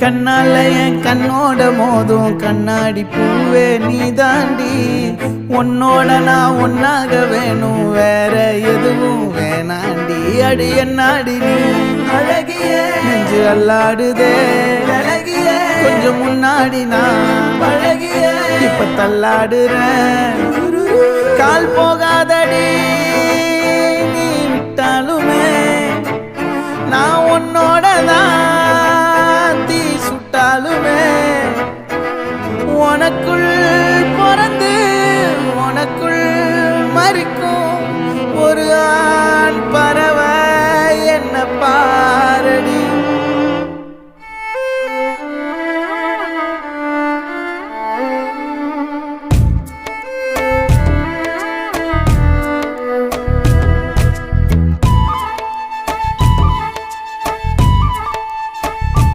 கண்ணால என் கண்ணோட மோதும் கண்ணாடி பூவே நீ தாண்டி உன்னோட நான் ஒன்னாக வேணும் வேற எதுவும் வேணாண்டி அடி என்னாடி நீ அழகிய நெஞ்சு அல்லாடுதே அழகிய கொஞ்சம் முன்னாடி நான் அழகிய இப்ப தள்ளாடுறேன் கால் போகாதடி நீ விட்டாலுமே நான் உன்னோட தான்